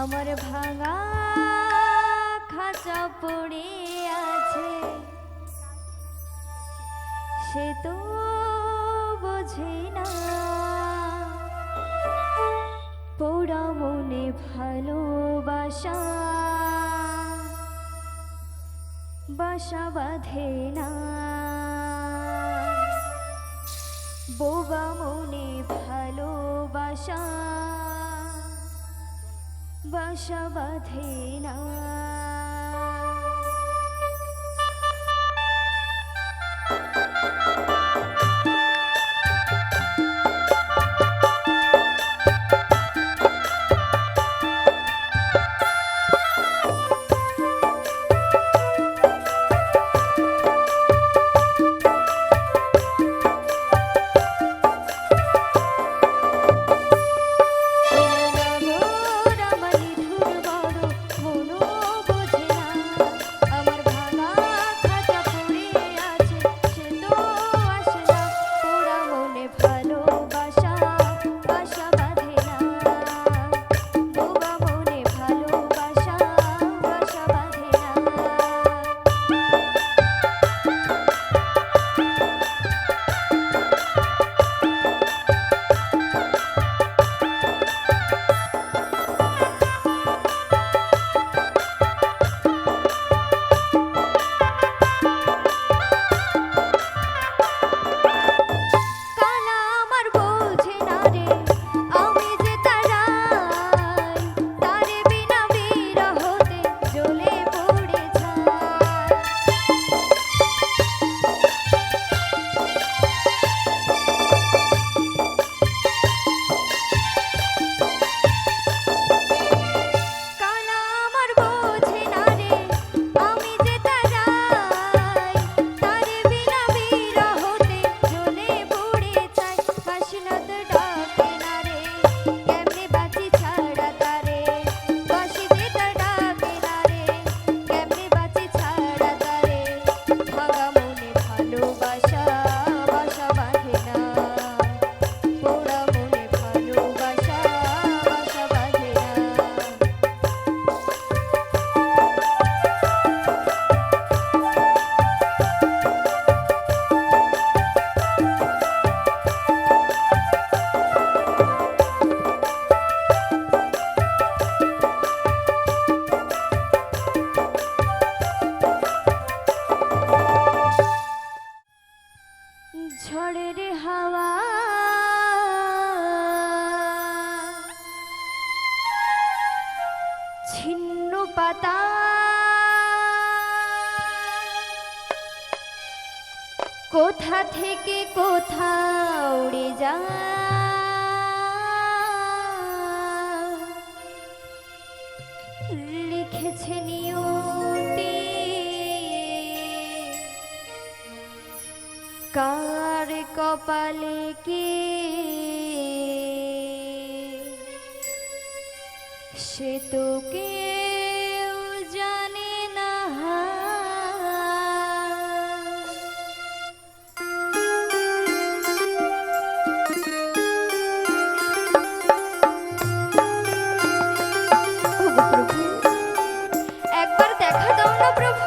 আমার ভাঙা খাঁচা পড়ে আছে, সে তো বোঝে না পোড়া মনে ভালোবাসা বাসা বাঁধে না। বোবা মনে ভালোবাসা বাসা বাঁধে না। ঝড়ের হাওয়া ছিন্ন পাতা কোথা থেকে কোথা উড়ে যায়, লিখেছে নিয়তি কার কপালে কি সে তো কেউ জানে না। প্রভু একবার দেখা দাও না প্রভু।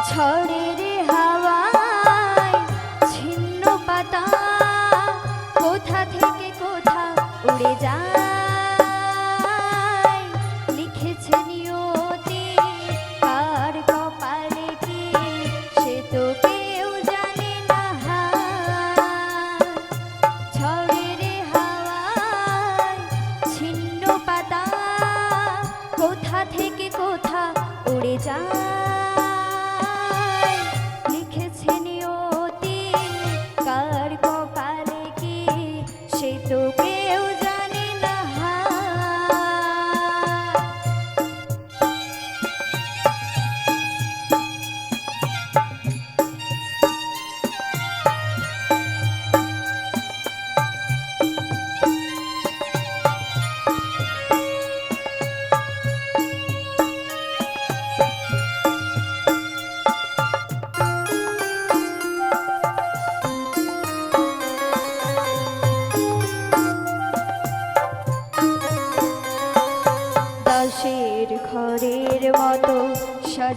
ঝড়ের হাওয়ায় ছিন্ন পাতা কোথা থেকে কোথা উড়ে যায়, লিখেছে নিয়তি কার কপালে কি সে তো কেউ জানে না। ঝড়ের হাওয়ায় ছিন্ন পাতা কোথা থেকে কোথা উড়ে যায়, তো কেউ জানে না।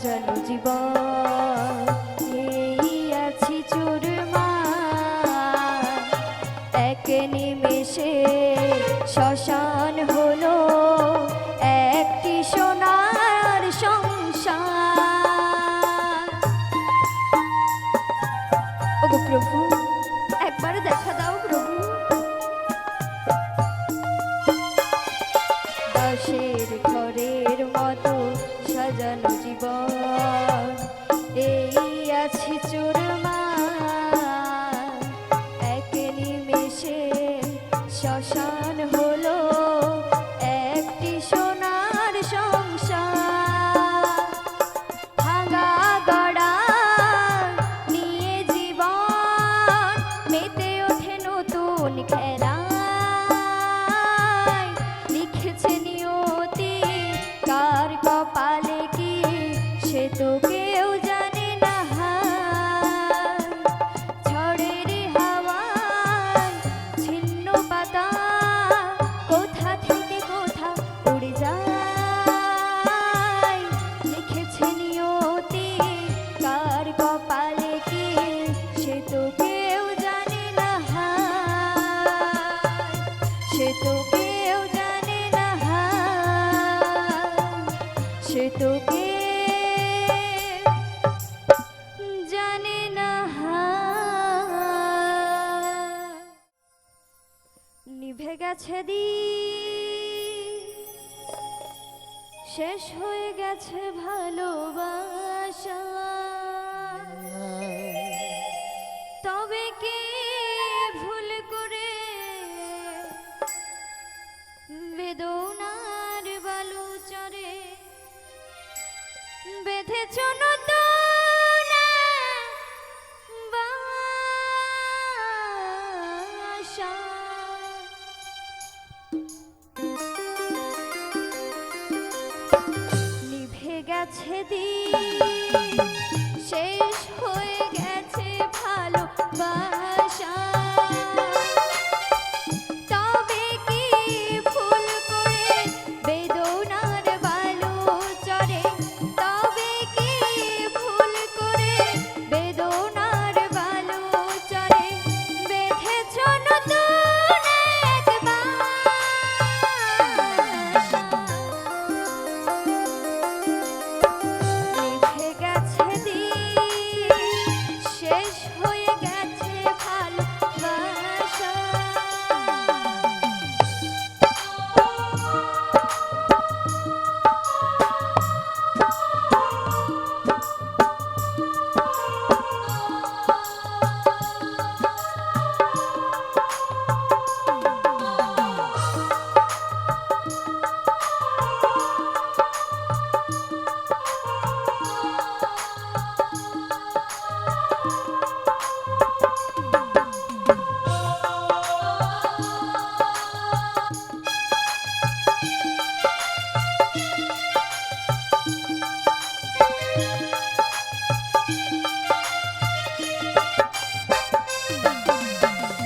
সাজানো জীবন এই আছি চুরমার, এক নিমেষে শ্মশান হলো একটি সোনার সংসার। ওগো প্রভু, একবার দেখা দাও প্রভু। দাসের ঘরের মতো সাজানো জীবন এই আছে চুরমার, এক নিমেষে শ্মশান হলো একটি সোনার সংসার। ভাঙা গড়া নিয়ে জীবন মেতে ওঠে নতুন খেলায়, লিখেছে নিয়তি কার কপালে কি সে তো কেউ জানে না। ঝড়ের হাওয়ায় ছিন্ন পাতা কোথা থেকে কোথা উড়ে যায়, লিখেছে নিয়তি কার কপালে কি সে তো কেউ জানে না। সে তো কেউ জানে না, সে তো কেউ জানে না। নিভে গেছে দিন, শেষ হয়ে গেছে ভালোবাসা, তবে কি ভুল করে বেদনার বালু চরে বেঁধেছ নতুন বাসা। নিভে গেছে দিন, শেষ হয়ে গেছে ভালোবাসা, তবে কি ভুল করে বেদনার বালু চরে, তবে কি ভুল করে বেদনার বালু চরে বেঁধেছ নতুন এক বাসা। নিভে গেছে দিন, শেষ হয়ে গেছে ভালোবাসা।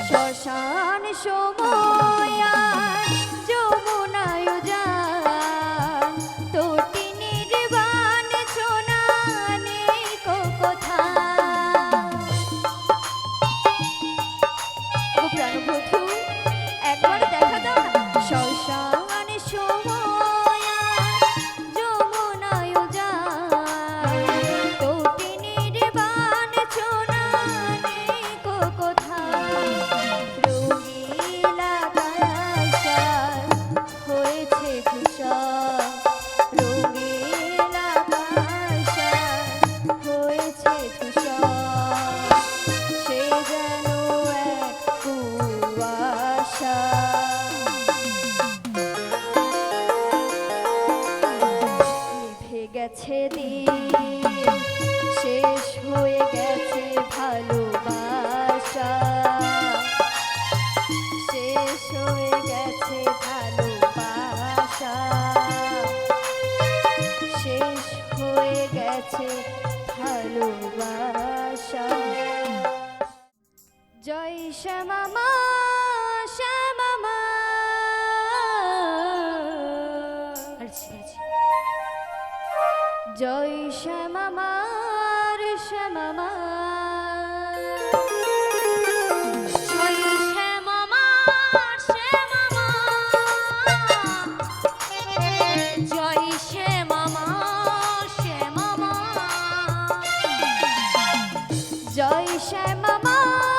শ্মশান সময় আর যমুনায় যান, তোটি নির্বাণ ছোনা নেই কোথায়। ও প্রাণবধূ, একবার দেখা দাও না। শ্মশান সময় আর যমুনায় যান, তোটি নির্বাণ ছোনা নেই কোথায়। রঙিলা কাঁসার হয়েছে ধূসর, রঙিলা কাঁসার হয়েছে ধূসর, সে যেন এক কুয়াশা। নিভে গেছে দিন, শেষ হয়ে গেছে ভালোবাসা, শেষ হয়ে গেছে ভালোবাসা, শেষ হয়ে গেছে ভালোবাসা। জয় শ্যামা মা, শ্যামা মা। জয় শ্যামামার শ্যামামার, জয় শ্যামামার শ্যামামার, জয় শ্যামামার শ্যামামার, জয় শ্যামামার শ্যামামার,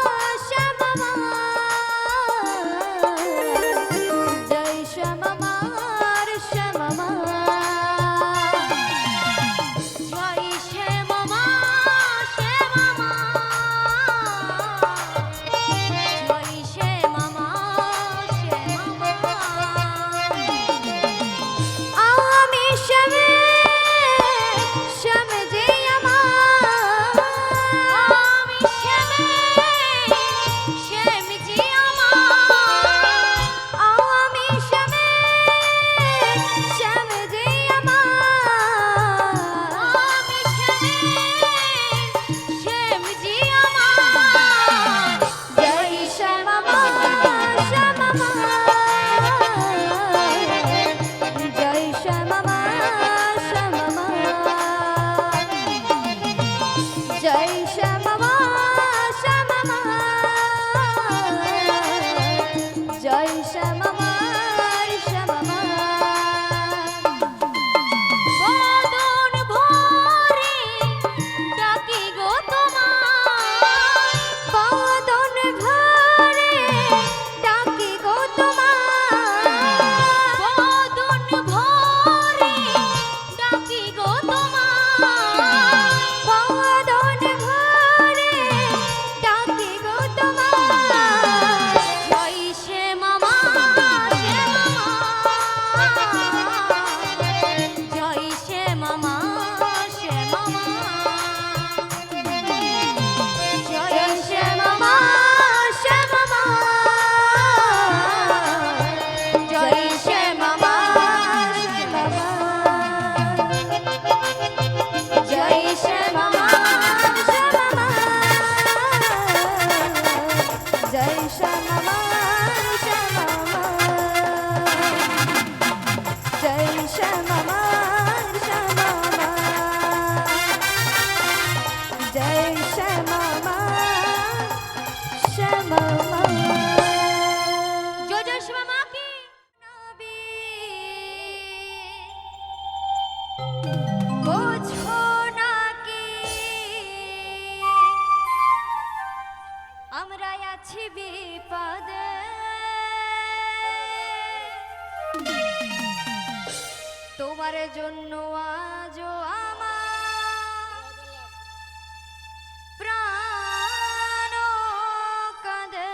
জয় শ্যামামার শ্যামামার। আমরা আছি বিপদে, তোমার জন্য আজও আমার প্রাণ কাঁদে।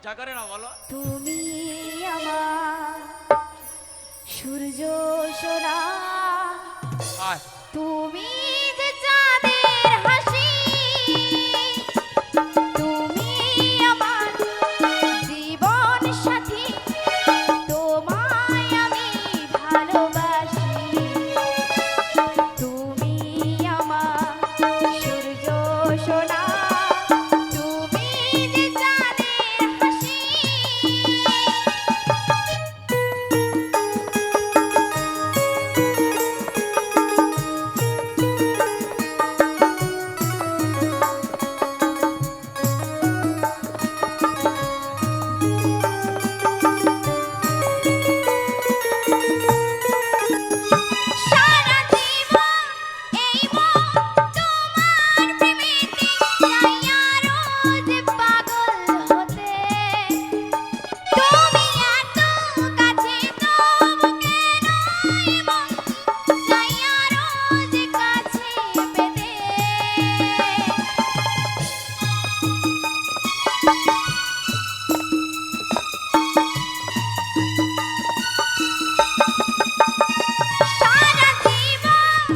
জাগরে না বলো। তুমি আমার সূর্য সোনা, আয় তুমি যে চাঁদের হাসি, তুমি আমার জীবন সাথী, তোমায় আমি ভালোবাসি। তুমি আমার সূর্য সোনা, তুমি যে চাঁদের হাসি। সারা জীবন এই মন তোমার প্রেমেতে চাইয়া রোজ পাগল হতে। তুমি এত কাছে তবু কেন এই মন চাইয়া রোজ কাছে পেতে। সারা জীবন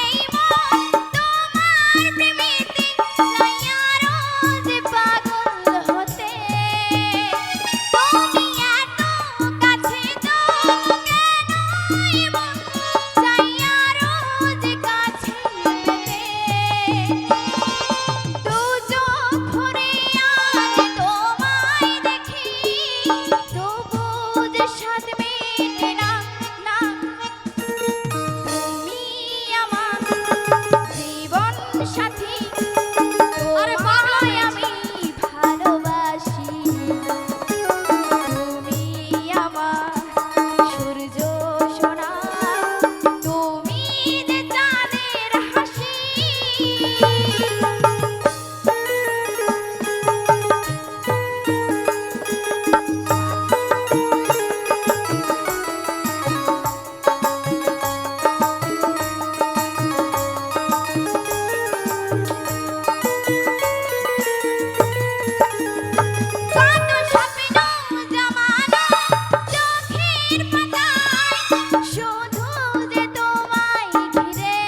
এই মন তোমার প্রেমেতে চাইয়া রোজ পাগল হতে। তুমি এত কাছে তবু কেন এই মন চাইয়া রোজ কাছে পেতে। দু চোখ ভরে আজ তোমায় দেখি, তবু যে স্বাদ মেটে না, না। তুমি আমার জীবন সাথী, তোমায় আমি ভালোবাসি। তুমি আমার সূর্য সোনা, তুমি যে চাঁদের হাসি। কত স্বপ্ন জমানো চোখের পাতায়, শুধু যে তোমায় ঘিরে।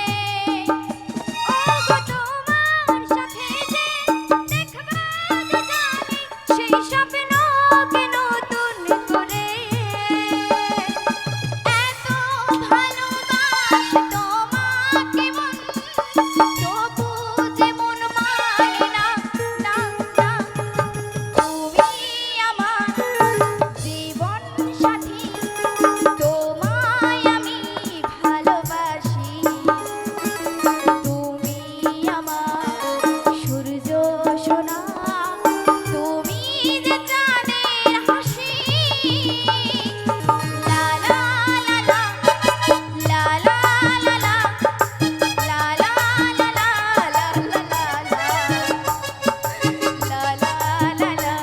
ওগো তোমার সাথে যে দেখব দুজনে, সেই স্বপ্নকে নতুন করে। এত ভালোবাসি তোমাকে মন, তবু যে মন মানে না, না, না। তুমি আমার জীবন সাথী, তোমায় আমি ভালোবাসি। তুমি আমার সূর্য সোনা, তুমি যে চাঁদের হাসি। লা লা লা লা, লা লা লা লা, লা লা লা লা, লা লা লা লা, লা লা লা লা,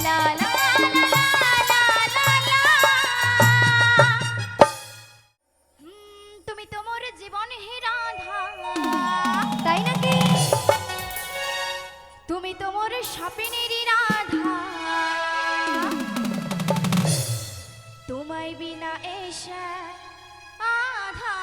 লা লা লা লা, লা লা লা লা। তুমি তো মোর জীবন হে রাধা, তাই নাকি? তুমি তো মোর স্বপ্নেরই রাধা, তোমায় বিনা এসে আধা।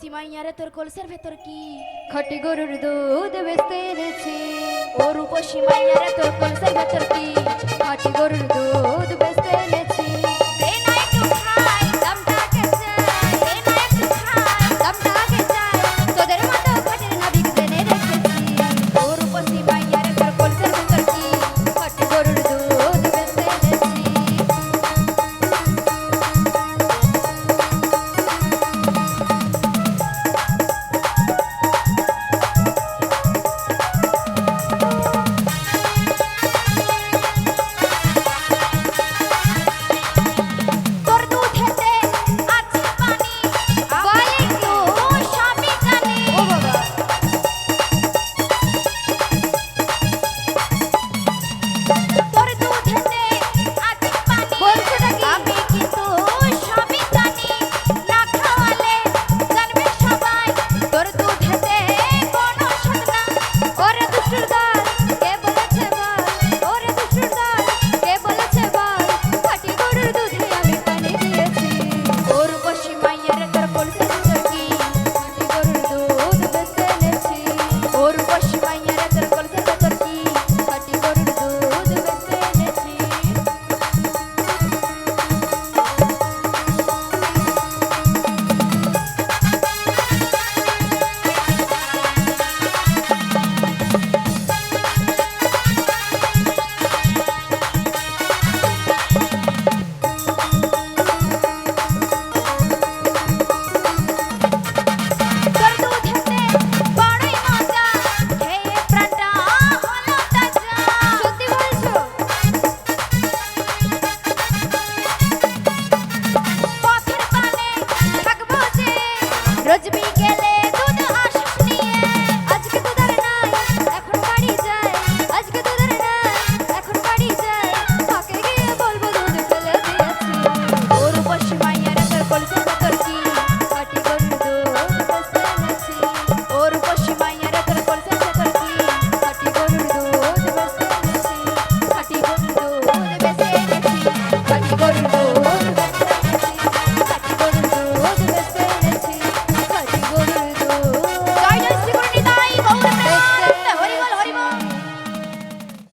রূপসী মাইয়ারে তোর কলসের ভেতর কি খাঁটি গরুর দুধ বেচতে এনেছি, ও রূপসী মাইয়ারে তোর কলসের ভেতর কি খাঁটি গরুর দুধ বেচতে এনেছি।